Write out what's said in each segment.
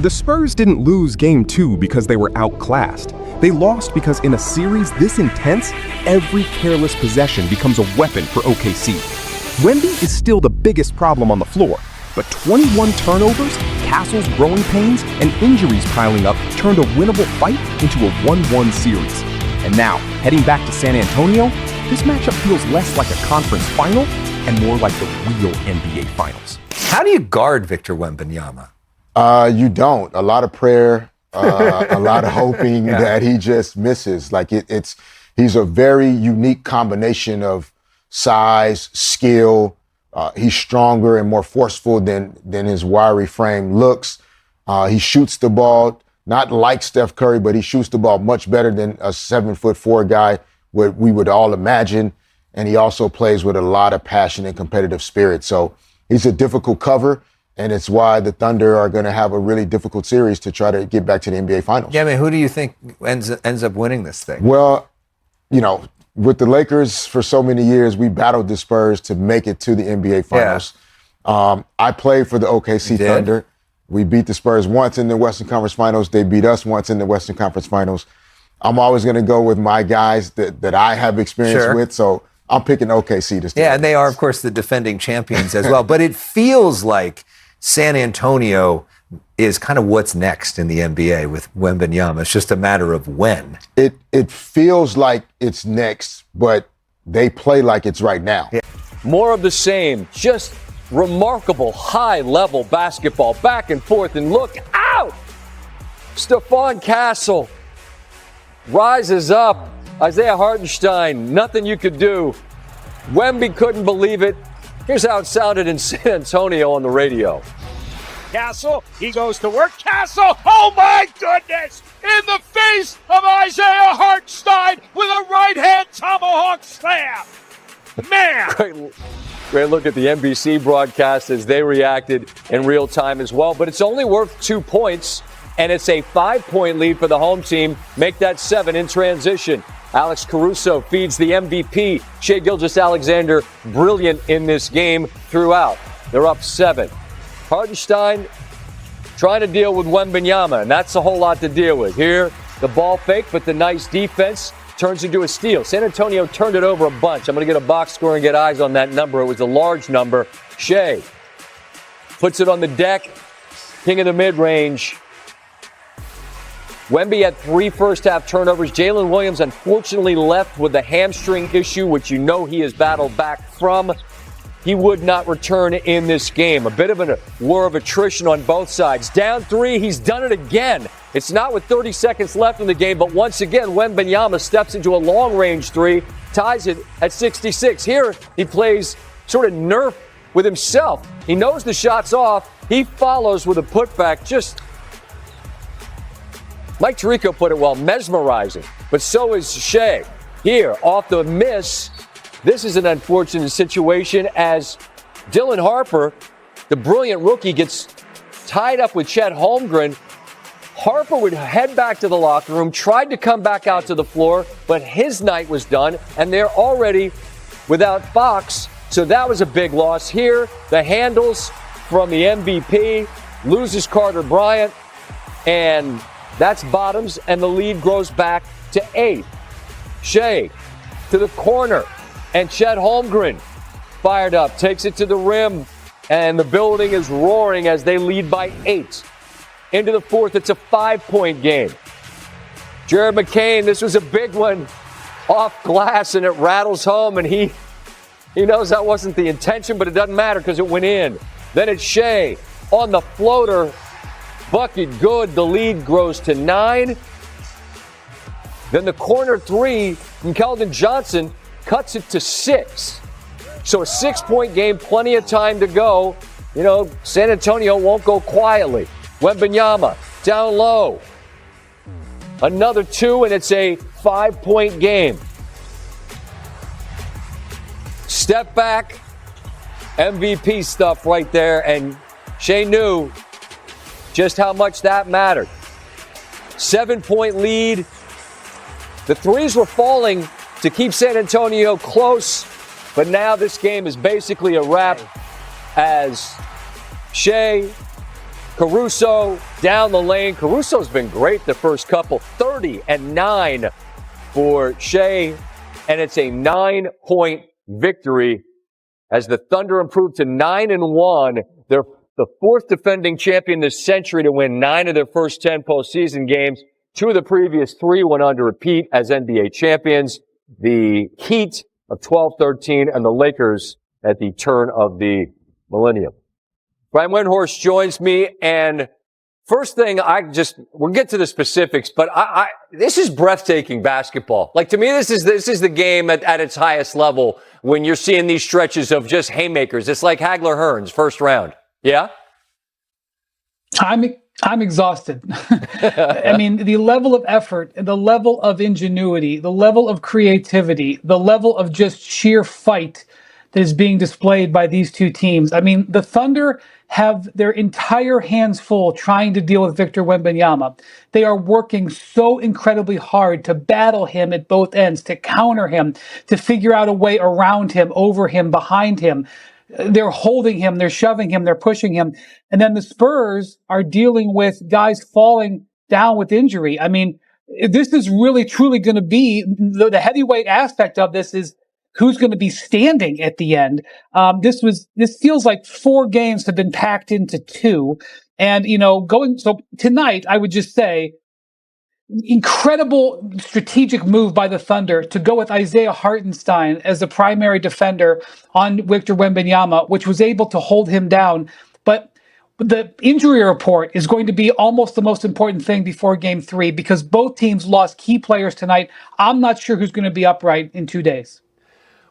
The Spurs didn't lose Game 2 because they were outclassed. They lost because in a series this intense, every careless possession becomes a weapon for OKC. Wemby is still the biggest problem on the floor, but 21 turnovers, Castle's growing pains, and injuries piling up turned a winnable fight into a 1-1 series. And now, heading back to San Antonio, this matchup feels less like a conference final and more like the real NBA Finals. How do you guard Victor Wembanyama? You don't. A lot of prayer, a lot of hoping that he just misses. Like he's a very unique combination of size, skill. He's stronger and more forceful than his wiry frame looks. He shoots the ball, not like Steph Curry, but he shoots the ball much better than a 7'4" guy what we would all imagine. And he also plays with a lot of passion and competitive spirit. So he's a difficult cover. And it's why the Thunder are going to have a really difficult series to try to get back to the NBA Finals. Yeah, I mean, who do you think ends up winning this thing? Well, you know, with the Lakers for so many years, we battled the Spurs to make it to the NBA Finals. Yeah. I played for the OKC Thunder. We beat the Spurs once in the Western Conference Finals. They beat us once in the Western Conference Finals. I'm always going to go with my guys that I have experience with. So I'm picking OKC to stay. Yeah, and they are, of course, the defending champions as well. But it feels like San Antonio is kind of what's next in the NBA with Wembanyama. It's just a matter of when. It feels like it's next, but they play like it's right now. Yeah. More of the same. Just remarkable high-level basketball. Back and forth, and look out! Stephon Castle rises up. Isaiah Hartenstein, nothing you could do. Wemby couldn't believe it. Here's how it sounded in San Antonio on the radio. Castle, he goes to work. Castle, oh my goodness! In the face of Isaiah Hartenstein with a right-hand tomahawk slam. Man! Great look at the NBC broadcast as they reacted in real time as well. But it's only worth 2 points, and it's a 5-point lead for the home team. Make that 7 in transition. Alex Caruso feeds the MVP. Shai Gilgeous-Alexander, brilliant in this game throughout. They're up 7. Hartenstein trying to deal with Wembanyama, and that's a whole lot to deal with. Here, the ball fake, but the nice defense turns into a steal. San Antonio turned it over a bunch. I'm going to get a box score and get eyes on that number. It was a large number. Shai puts it on the deck. King of the mid-range. Wemby had 3 first-half turnovers. Jalen Williams, unfortunately, left with a hamstring issue, which you know he has battled back from. He would not return in this game. A bit of a war of attrition on both sides. Down 3, he's done it again. It's not with 30 seconds left in the game, but once again, Wembanyama steps into a long-range 3, ties it at 66. Here, he plays sort of Nerf with himself. He knows the shot's off. He follows with a putback. Just, Mike Tirico put it well, mesmerizing. But so is Shai. Here, off the miss. This is an unfortunate situation as Dylan Harper, the brilliant rookie, gets tied up with Chet Holmgren. Harper would head back to the locker room, tried to come back out to the floor, but his night was done, and they're already without Fox. So that was a big loss. Here, the handles from the MVP, loses Carter Bryant, and that's bottoms, and the lead grows back to 8. Shai to the corner. And Chet Holmgren fired up, takes it to the rim, and the building is roaring as they lead by 8. Into the 4th, it's a 5-point game. Jared McCain, this was a big one, off glass, and it rattles home, and he knows that wasn't the intention, but it doesn't matter because it went in. Then it's Shai on the floater, bucket good, the lead grows to 9. Then the corner 3 from Keldon Johnson cuts it to 6. So a 6-point game, plenty of time to go. You know, San Antonio won't go quietly. Wembanyama down low. Another 2, and it's a 5-point game. Step back. MVP stuff right there, and Shai knew just how much that mattered. 7-point lead. The threes were falling to keep San Antonio close, but now this game is basically a wrap as Shai Caruso down the lane. Caruso's been great the first couple. 30-9 for Shai, and it's a 9-point victory as the Thunder improved to 9-1. They're the fourth defending champion this century to win 9 of their first 10 postseason games. 2 of the previous 3 went on to repeat as NBA champions. The Heat of 12-13 and the Lakers at the turn of the millennium. Brian Windhorst joins me, and first thing we'll get to the specifics, but this is breathtaking basketball. Like, to me, this is the game at its highest level when you're seeing these stretches of just haymakers. It's like Hagler-Hearns first round. Yeah? I'm exhausted. I mean, the level of effort, the level of ingenuity, the level of creativity, the level of just sheer fight that is being displayed by these two teams. I mean, the Thunder have their entire hands full trying to deal with Victor Wembanyama. They are working so incredibly hard to battle him at both ends, to counter him, to figure out a way around him, over him, behind him. They're holding him, they're shoving him, they're pushing him. And then the Spurs are dealing with guys falling down with injury. I mean, this is really, truly going to be the heavyweight aspect of this is who's going to be standing at the end. This feels like 4 games have been packed into 2. And, so tonight, I would just say, incredible strategic move by the Thunder to go with Isaiah Hartenstein as the primary defender on Victor Wembanyama, which was able to hold him down. But the injury report is going to be almost the most important thing before Game 3 because both teams lost key players tonight. I'm not sure who's going to be upright in 2 days.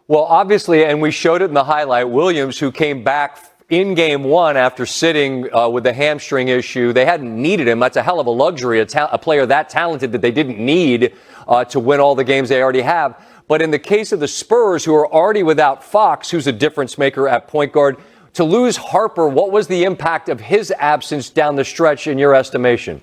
Well, obviously, and we showed it in the highlight, Williams, who came back in Game 1 after sitting with the hamstring issue. They hadn't needed him. That's a hell of a luxury, a player that talented that they didn't need to win all the games they already have. But in the case of the Spurs, who are already without Fox, who's a difference maker at point guard, to lose Harper, what was the impact of his absence down the stretch in your estimation?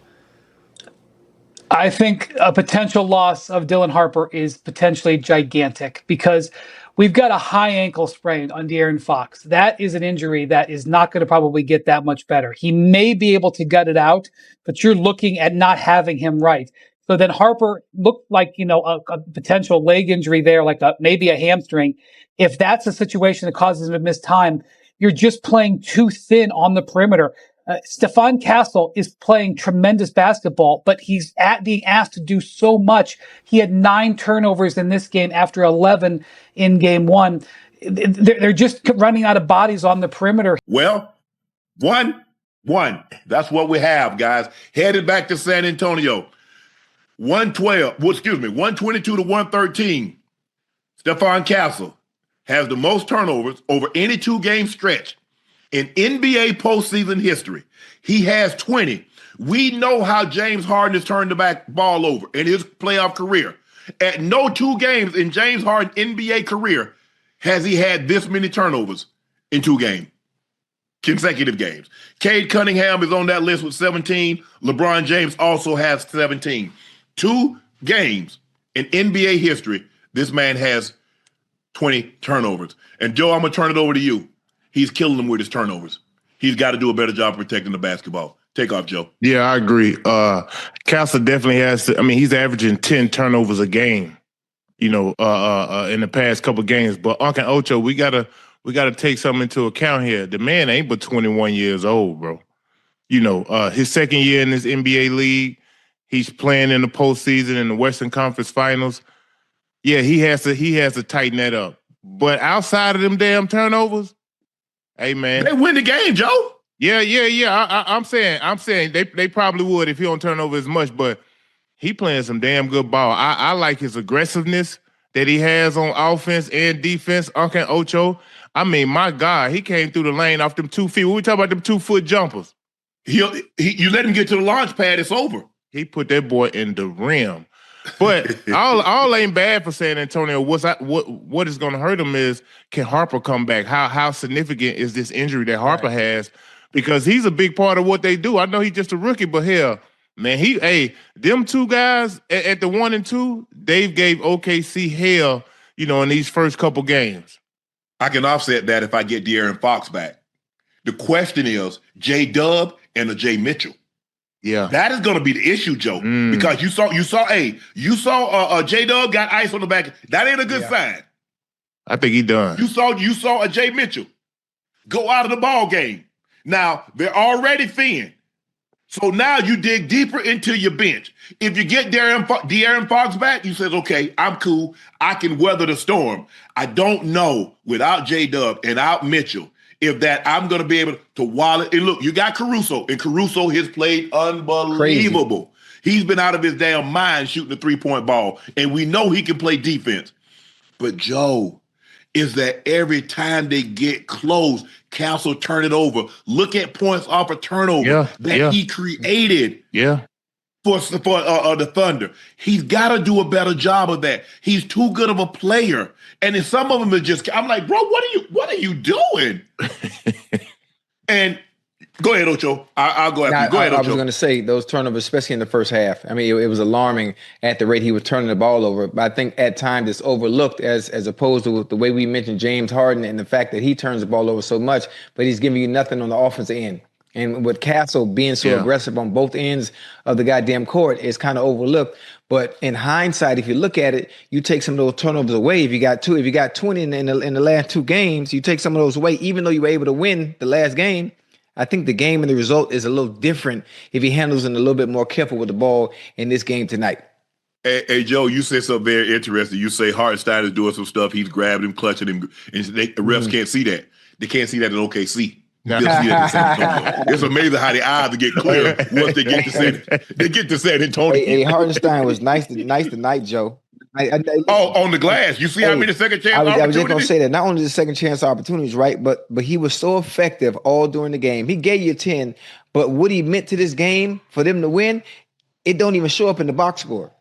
I think a potential loss of Dylan Harper is potentially gigantic because we've got a high ankle sprain on De'Aaron Fox. That is an injury that is not going to probably get that much better. He may be able to gut it out, but you're looking at not having him right. So then Harper looked like, a potential leg injury there, like maybe a hamstring. If that's a situation that causes him to miss time, you're just playing too thin on the perimeter. Stephon Castle is playing tremendous basketball, but he's being asked to do so much. He had 9 turnovers in this game after 11 in Game 1. They're just running out of bodies on the perimeter. Well, one. That's what we have, guys. Headed back to San Antonio. 122 to 113. Stephon Castle has the most turnovers over any 2-game stretch in NBA postseason history. He has 20. We know how James Harden has turned the ball over in his playoff career. At no 2 games in James Harden's NBA career has he had this many turnovers in 2 consecutive games. Cade Cunningham is on that list with 17. LeBron James also has 17. 2 games in NBA history, this man has 20 turnovers. And Joe, I'm going to turn it over to you. He's killing them with his turnovers. He's got to do a better job protecting the basketball. Take off, Joe. Yeah, I agree. Castle definitely has to. I mean, he's averaging 10 turnovers a game, in the past couple of games. But Uncle Ocho, we gotta take something into account here. The man ain't but 21 years old, bro. His second year in this NBA league, he's playing in the postseason in the Western Conference Finals. Yeah, he has to tighten that up. But outside of them damn turnovers, hey man, they win the game, Joe. Yeah. I'm saying they probably would if he don't turn over as much, but he playing some damn good ball. I like his aggressiveness that he has on offense and defense. Uncle Ocho, I mean, my God, he came through the lane off them 2 feet. When we talk about them 2-foot jumpers, you let him get to the launch pad, it's over. He put that boy in the rim. But all ain't bad for San Antonio. What is going to hurt him is, can Harper come back? How significant is this injury that Harper has? Because he's a big part of what they do. I know he's just a rookie, but hell, man, them 2 guys at the 1 and 2, Dave gave OKC hell, in these first couple games. I can offset that if I get De'Aaron Fox back. The question is, J-Dub, and a Jay Mitchell. Yeah, that is going to be the issue, Joe, because you saw J-Dub got ice on the back. That ain't a good sign. I think he done. You saw a Jay Mitchell go out of the ball game. Now they're already thin. So now you dig deeper into your bench. If you get De'Aaron Fox back, you says, okay, I'm cool. I can weather the storm. I don't know without J-Dub and out Mitchell if that I'm going to be able to wallet. And look, you got Caruso, and Caruso has played unbelievable. Crazy. He's been out of his damn mind shooting the three-point ball, and we know he can play defense. But Joe, is that every time they get close, Castle turn it over. Look at points off a turnover that he created for the Thunder. He's got to do a better job of that. He's too good of a player. And then some of them are just, I'm like, bro, what are you doing? And go ahead, Ocho. I'll go after you. Go ahead, Ocho. I was going to say those turnovers, especially in the first half. I mean, it was alarming at the rate he was turning the ball over. But I think at times it's overlooked as opposed to the way we mentioned James Harden and the fact that he turns the ball over so much, but he's giving you nothing on the offensive end. And with Castle being so aggressive on both ends of the goddamn court, it's kind of overlooked. But in hindsight, if you look at it, you take some of those turnovers away. If you got 20 in the last two games, you take some of those away, even though you were able to win the last game. I think the game and the result is a little different if he handles it a little bit more careful with the ball in this game tonight. Hey, Joe, you said something very interesting. You say Hartenstein is doing some stuff. He's grabbing him, clutching him, and the refs can't see that. They can't see that in OKC. It's amazing how the eyes get clear once they get to San Antonio. Hey, Hartenstein was nice tonight, Joe. On the glass. You see how many second chance opportunities? I was just going to say that. Not only the second chance opportunities, right, but he was so effective all during the game. He gave you 10, but what he meant to this game for them to win, it don't even show up in the box score.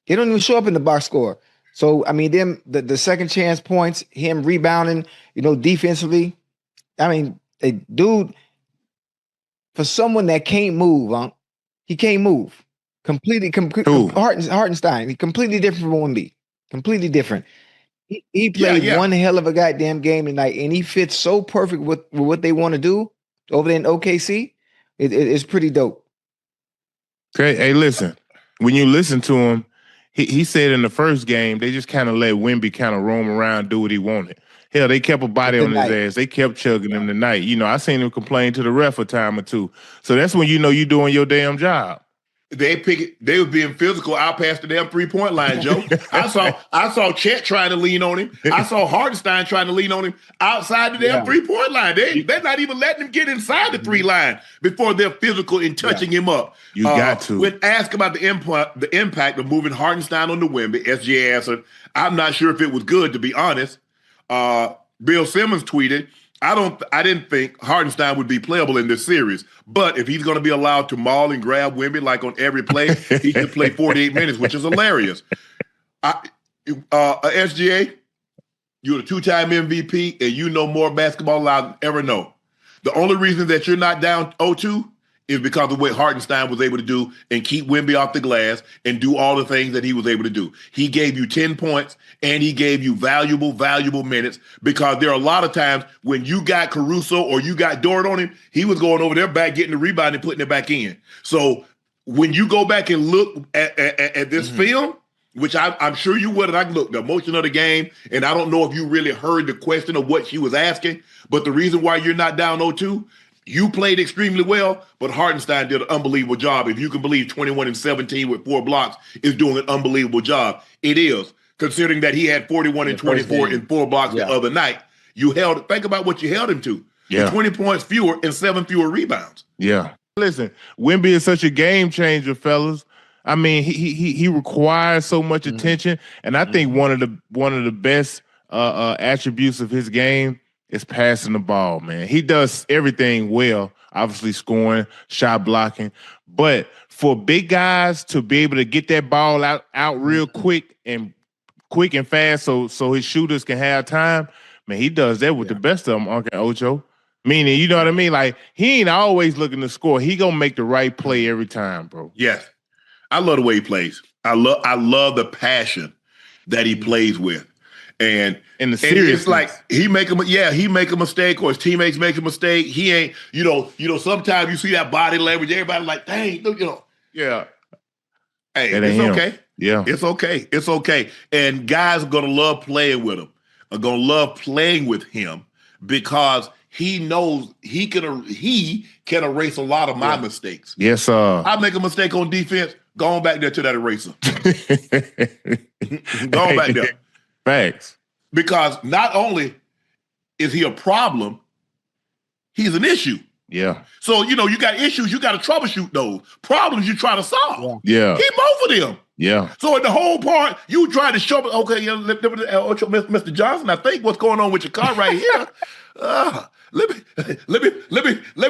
It don't even show up in the box score. So, I mean, the second chance points, him rebounding, defensively. I mean, dude, for someone that can't move, he can't move. Completely Hartenstein, completely different from Wemby. Completely different. He played one hell of a goddamn game tonight, and he fits so perfect with what they want to do over there in OKC. It's pretty dope. Okay, hey, listen. When you listen to him, he said in the first game, they just kind of let Wemby kind of roam around, do what he wanted. Hell, they kept a body on his ass. They kept chugging him tonight. I seen him complain to the ref a time or two. So that's when you're doing your damn job. They were being physical out past the damn 3-point line, Joe. I saw Chet trying to lean on him. I saw Hartenstein trying to lean on him outside the damn 3-point line. They're not even letting him get inside the 3 line before they're physical and touching him up. You got to. When asked about the impact of moving Hartenstein on the Wemby, SGA answered, "I'm not sure if it was good, to be honest." Bill Simmons tweeted, I didn't think Hartenstein would be playable in this series, but if he's going to be allowed to maul and grab Wemby like on every play, he should play 48 minutes, which is hilarious. SGA, you're the 2-time MVP, and you know more basketball than I'll ever know. The only reason that you're not down 0-2 is because of what Hartenstein was able to do and keep Wemby off the glass and do all the things that he was able to do. He gave you 10 points, and he gave you valuable minutes, because there are a lot of times when you got Caruso or you got Dort on him, he was going over there back, getting the rebound and putting it back in. So when you go back and look at this film, which I'm sure you would, and I look, the emotion of the game, and I don't know if you really heard the question of what she was asking, but the reason why you're not down 0-2, you played extremely well, but Hartenstein did an unbelievable job. If you can believe 21 and 17 with 4 blocks is doing an unbelievable job. It is, considering that he had 41 and 24 and 4 blocks the other night. Think about what you held him to. 20 points fewer and 7 fewer rebounds. Yeah. Listen, Wemby is such a game changer, fellas. I mean, he requires so much attention, and I think one of the best attributes of his game is passing the ball, man. He does everything well, obviously scoring, shot blocking. But for big guys to be able to get that ball out real quick and fast so his shooters can have time, man, he does that with the best of them, Uncle Ocho. Meaning, you know what I mean? Like, he ain't always looking to score. He gonna make the right play every time, bro. Yes. I love the way he plays. I love the passion that he plays with. And in the series, it's like he make a mistake, or his teammates make a mistake. He ain't, sometimes you see that body language, everybody like, dang, Yeah. Hey, it's okay. Yeah. It's okay. It's okay. And guys are gonna love playing with him, are gonna love playing with him because he knows he can erase a lot of my mistakes. Yes, sir. I make a mistake on defense, go on back there to that eraser. Go on back there. Thanks. Because not only is he a problem, he's an issue. Yeah. So, you got issues, you got to troubleshoot those. Problems you try to solve. Yeah. He both of them. Yeah. So in the whole part, you try to show, okay, Mr. Johnson, I think what's going on with your car right here. Let me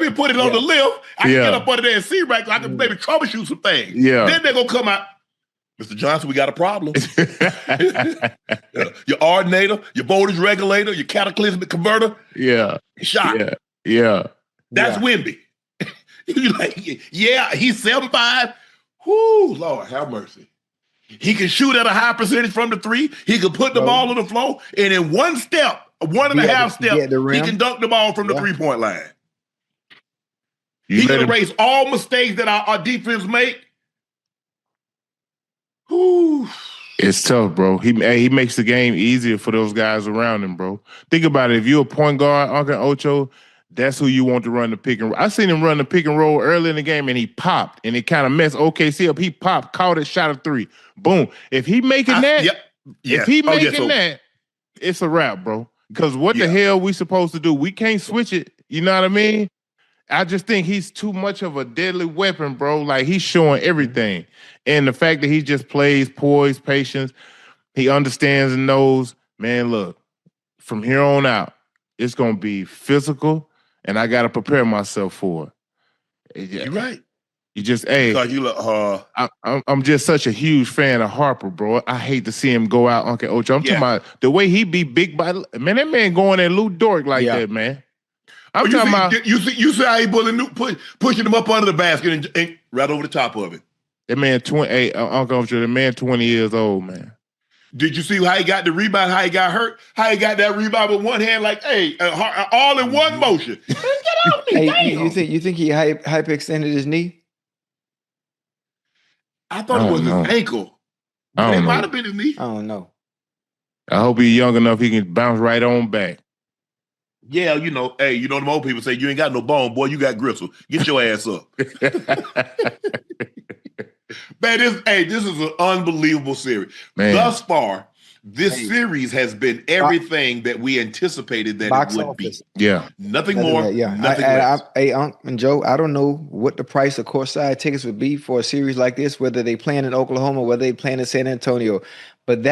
put it on the lift. I can get up under there and see right, so I can maybe troubleshoot some things. Yeah. Then they're gonna come out. Mr. Johnson, we got a problem. Your ordinator, your voltage regulator, your cataclysmic converter. Yeah. Shot. Yeah. That's Wemby. You're like, he's 7'5". Whoo, Lord, have mercy. He can shoot at a high percentage from the three. He can put the ball on the floor. And in one step, 1.5 steps, he can dunk the ball from the three-point line. He can erase all mistakes that our defense make. Whew. It's tough, bro. He makes the game easier for those guys around him, bro. Think about it. If you're a point guard, Uncle Ocho, that's who you want to run the pick and roll. I seen him run the pick and roll early in the game, and he popped, and it kind of messed OKC up. He popped, caught it, shot a three. Boom. If he making that, it's a wrap, bro. Because what the hell we supposed to do? We can't switch it. You know what I mean? I just think he's too much of a deadly weapon, bro. Like, he's showing everything. And the fact that he just plays poise, patience, he understands and knows, man, look, from here on out, it's going to be physical, and I got to prepare myself for it. You're right. You just, I'm just such a huge fan of Harper, bro. I hate to see him go out, Uncle Ocho. I'm talking about the way he be big by, man, that man going at Lou Dort like that, man. I'm talking about. You see how he pushing him up under the basket and right over the top of it. That man, Uncle Ocho, the man 20 years old, man. Did you see how he got the rebound, how he got hurt, how he got that rebound with one hand like, all in one motion. Get off me, damn. You think he hype extended his knee? I thought it was his ankle. It might have been his knee. I don't know. I hope he's young enough he can bounce right on back. Yeah, them old people say, you ain't got no bone, boy, you got gristle. Get your ass up. Man, this is an unbelievable series. Man. Thus far, this series has been everything that we anticipated that it would be. Yeah. Nothing more, nothing less. Hey, Unc and Joe, I don't know what the price of courtside tickets would be for a series like this, whether they playing in Oklahoma, whether they playing in San Antonio. But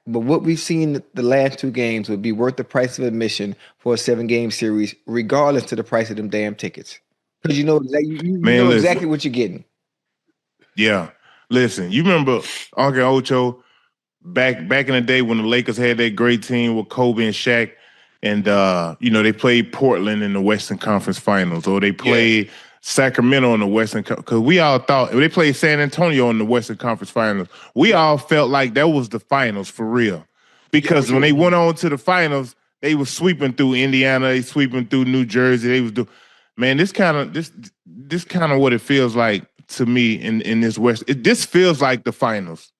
what we've seen the last two games would be worth the price of admission for a 7-game series, regardless to the price of them damn tickets. Because you know exactly what you're getting. Yeah. Listen, you remember Uncle Ocho back in the day when the Lakers had that great team with Kobe and Shaq, and they played Portland in the Western Conference Finals, or they played Sacramento in the Western, because we all thought they played San Antonio in the Western Conference Finals. We all felt like that was the finals for real, because when they went on to the finals, they were sweeping through Indiana, they sweeping through New Jersey. They was this kind of what it feels like to me in this West. This feels like the finals.